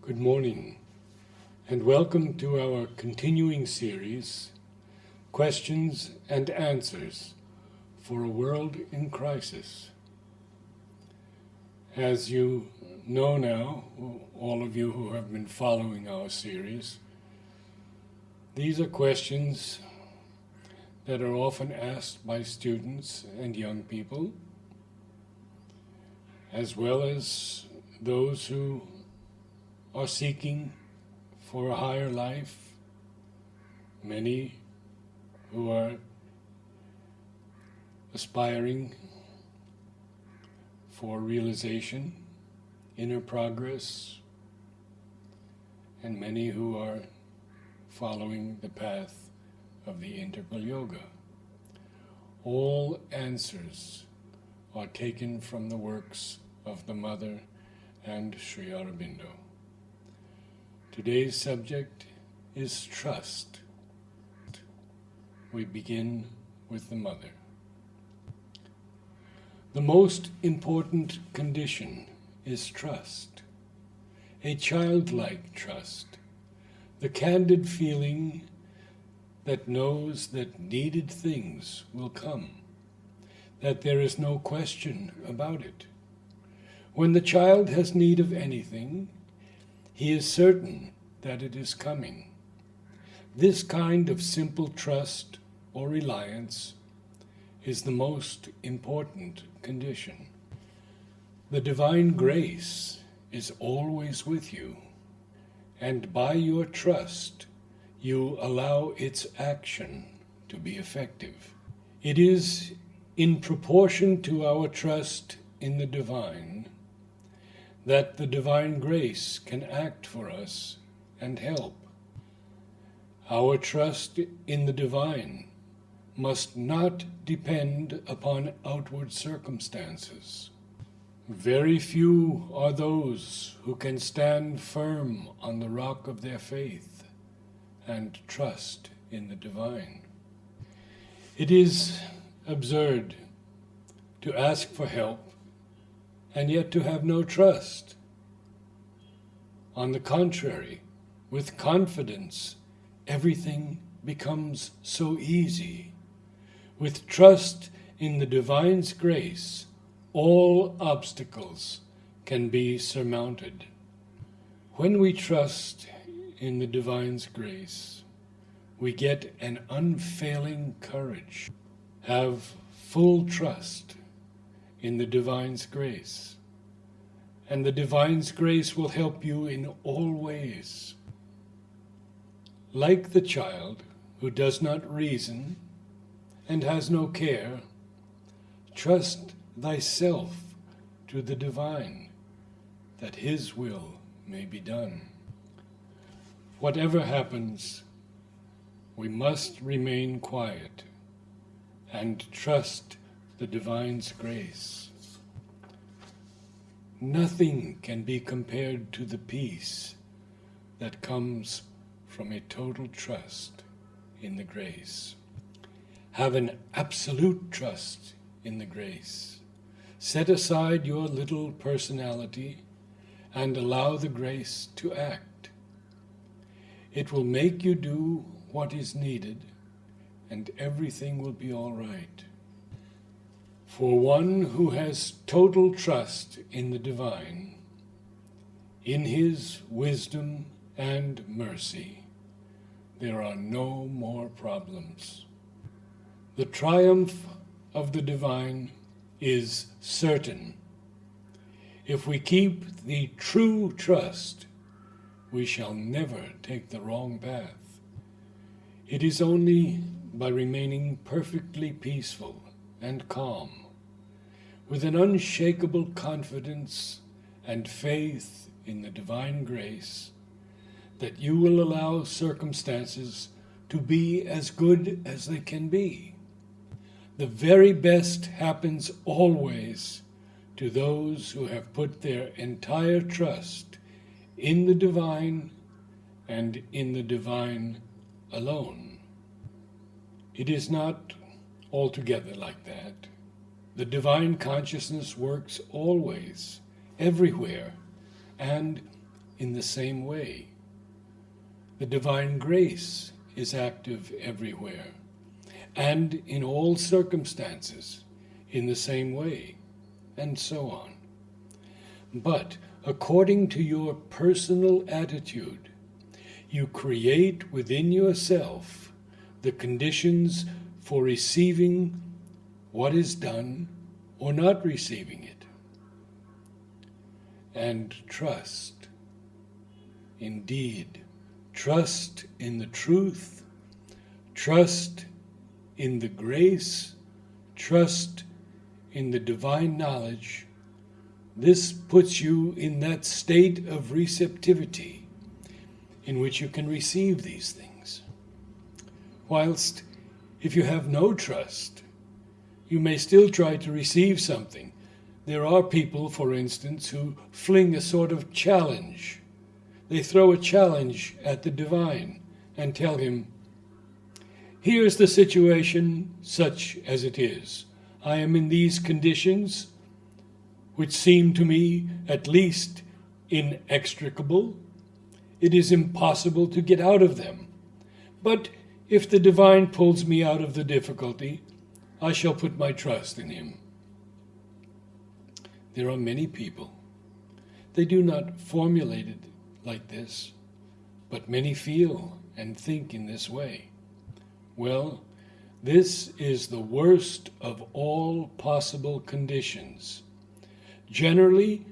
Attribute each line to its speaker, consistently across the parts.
Speaker 1: Good morning, and welcome to our continuing series, Questions and Answers for a World in Crisis. As you know now, all of you who have been following our series, these are questions that are often asked by students and young people, as well as those who are seeking for a higher life, many who are aspiring for realization, inner progress, and many who are following the path of the integral yoga. All answers are taken from the works of the Mother and Sri Aurobindo. Today's subject is trust. We begin with the Mother. The most important condition is trust, a childlike trust, the candid feeling that knows that needed things will come, that there is no question about it. When the child has need of anything, he is certain that it is coming. This kind of simple trust or reliance is the most important condition. The divine grace is always with you, and by your trust, you allow its action to be effective. It is in proportion to our trust in the divine that the divine grace can act for us and help. Our trust in the divine must not depend upon outward circumstances. Very few are those who can stand firm on the rock of their faith and trust in the divine. It is absurd to ask for help and yet to have no trust. On the contrary, with confidence, everything becomes so easy. With trust in the divine's grace, all obstacles can be surmounted. When we trust in the divine's grace, we get an unfailing courage, have full trust in the divine's grace, and the divine's grace will help you in all ways. Like the child who does not reason and has no care, trust thyself to the divine, that his will may be done. Whatever happens, we must remain quiet and trust the divine's grace. Nothing can be compared to the peace that comes from a total trust in the grace. Have an absolute trust in the grace. Set aside your little personality and allow the grace to act. It will make you do what is needed, and everything will be all right. For one who has total trust in the divine, in his wisdom and mercy, there are no more problems. The triumph of the divine is certain. If we keep the true trust, we shall never take the wrong path. It is only by remaining perfectly peaceful and calm, with an unshakable confidence and faith in the divine grace, that you will allow circumstances to be as good as they can be. The very best happens always to those who have put their entire trust in the divine and in the divine alone. It is not altogether like that. The divine consciousness works always, everywhere, and in the same way. The divine grace is active everywhere and in all circumstances in the same way, and so on. But according to your personal attitude, you create within yourself the conditions for receiving what is done or not receiving it. And trust, indeed, trust in the truth, trust in the grace, trust in the divine knowledge. This puts you in that state of receptivity in which you can receive these things. Whilst if you have no trust, you may still try to receive something. There are people, for instance, who fling a sort of challenge. They throw a challenge at the divine and tell him, here's the situation such as it is. I am in these conditions, which seem to me at least inextricable. It is impossible to get out of them. But if the divine pulls me out of the difficulty, I shall put my trust in him. There are many people. They do not formulate it like this, but many feel and think in this way. Well, this is the worst of all possible conditions. Generally,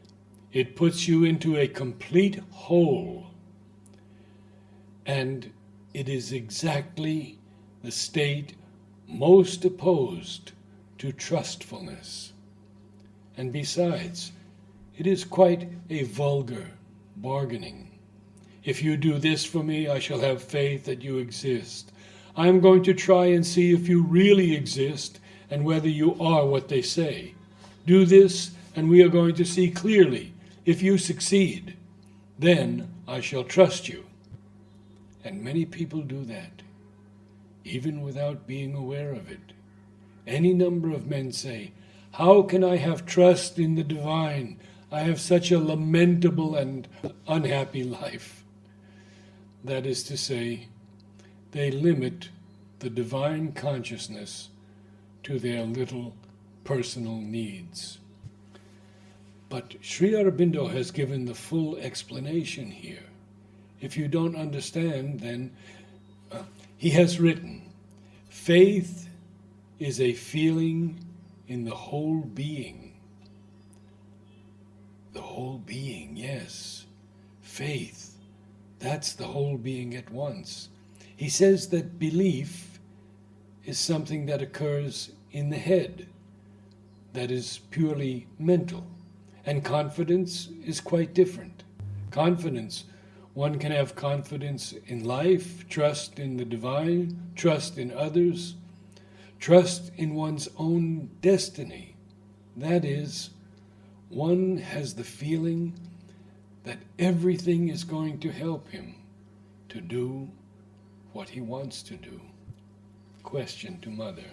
Speaker 1: it puts you into a complete hole, and it is exactly the state most opposed to trustfulness. And besides, it is quite a vulgar bargaining. If you do this for me, I shall have faith that you exist. I am going to try and see if you really exist and whether you are what they say. Do this, and we are going to see clearly. If you succeed, then I shall trust you. And many people do that, even without being aware of it. Any number of men say, how can I have trust in the divine? I have such a lamentable and unhappy life. That is to say, they limit the divine consciousness to their little personal needs. But Sri Aurobindo has given the full explanation here. If you don't understand, then he has written, faith is a feeling in the whole being. The whole being, yes. Faith, that's the whole being at once. He says that belief is something that occurs in the head, that is purely mental. And confidence is quite different. Confidence, one can have confidence in life, trust in the divine, trust in others, trust in one's own destiny. That is, one has the feeling that everything is going to help him to do what he wants to do. Question to Mother.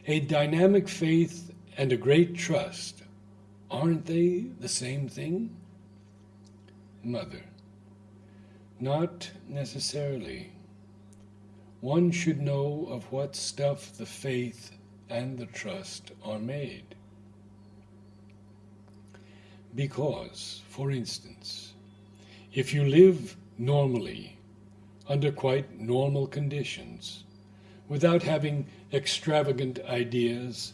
Speaker 1: A dynamic faith and a great trust, aren't they the same thing? Mother. Not necessarily. One should know of what stuff the faith and the trust are made. Because, for instance, if you live normally, under quite normal conditions, without having extravagant ideas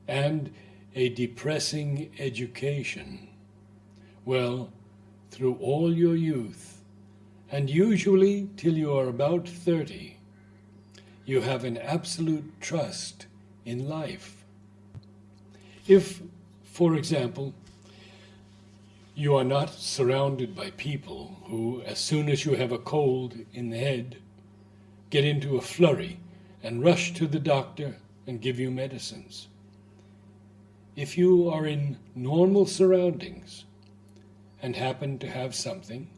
Speaker 1: and a depressing education, well, through all your youth, and usually till you are about 30, you have an absolute trust in life. If, for example, you are not surrounded by people who, as soon as you have a cold in the head, get into a flurry and rush to the doctor and give you medicines. If you are in normal surroundings and happen to have something,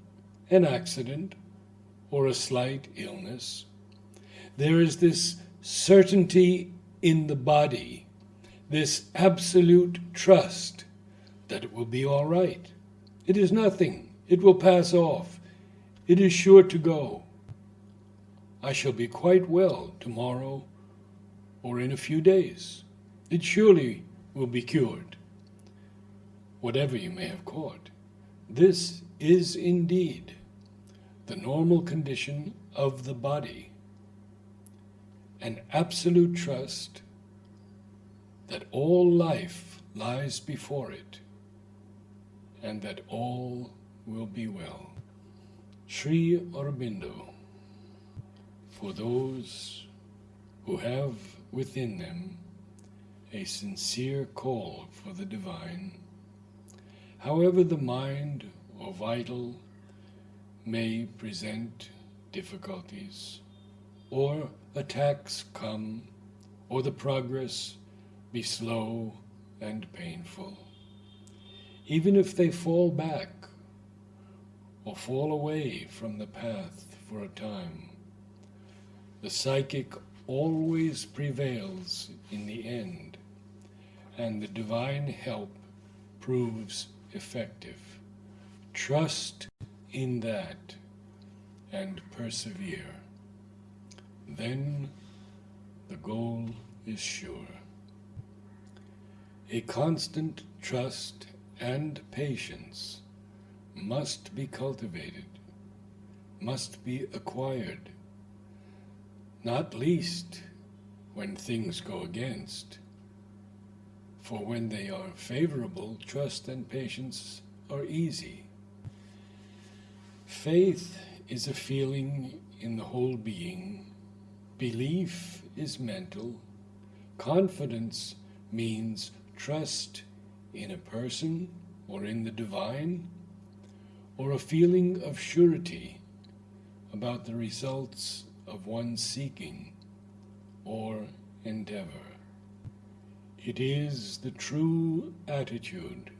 Speaker 1: an accident or a slight illness, there is this certainty in the body, this absolute trust that it will be all right. It is nothing. It will pass off. It is sure to go. I shall be quite well tomorrow or in a few days. It surely will be cured, whatever you may have caught. This is indeed the normal condition of the body, an absolute trust that all life lies before it and that all will be well. Sri Aurobindo. For those who have within them a sincere call for the divine, however the mind or vital may present difficulties, or attacks come, or the progress be slow and painful, even if they fall back or fall away from the path for a time, the psychic always prevails in the end, and the divine help proves effective. Trust in that and persevere. Then the goal is sure. A constant trust and patience must be cultivated, must be acquired, not least when things go against. For when they are favorable, trust and patience are easy. Faith is a feeling in the whole being. Belief is mental. Confidence means trust in a person or in the divine, or a feeling of surety about the results of one's seeking or endeavor. It is the true attitude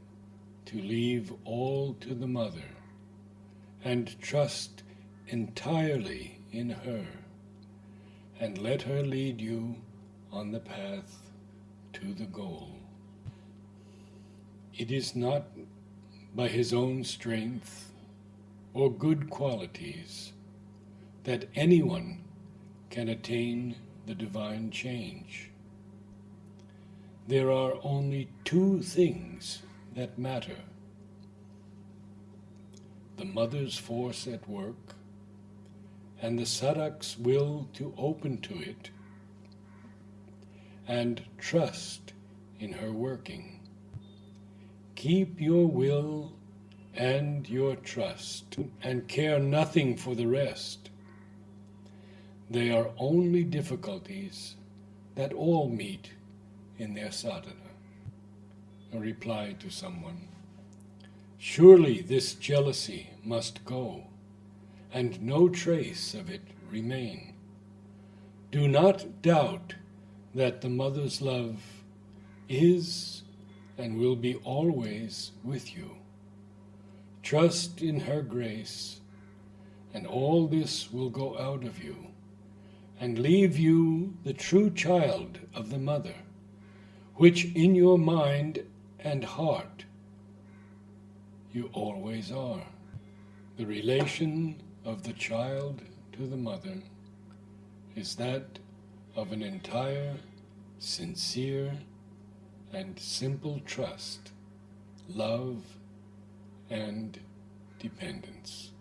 Speaker 1: to leave all to the Mother and trust entirely in her, and let her lead you on the path to the goal. It is not by his own strength or good qualities that anyone can attain the divine change. There are only two things that matter: the Mother's force at work and the sadhak's will to open to it, and trust in her working. Keep your will and your trust, and care nothing for the rest. They are only difficulties that all meet in their sadhana. A reply to someone: surely this jealousy must go, and no trace of it remain. Do not doubt that the Mother's love is and will be always with you. Trust in her grace, and all this will go out of you, and leave you the true child of the Mother, which in your mind and heart you always are. The relation of the child to the Mother is that of an entire, sincere, and simple trust, love, and dependence.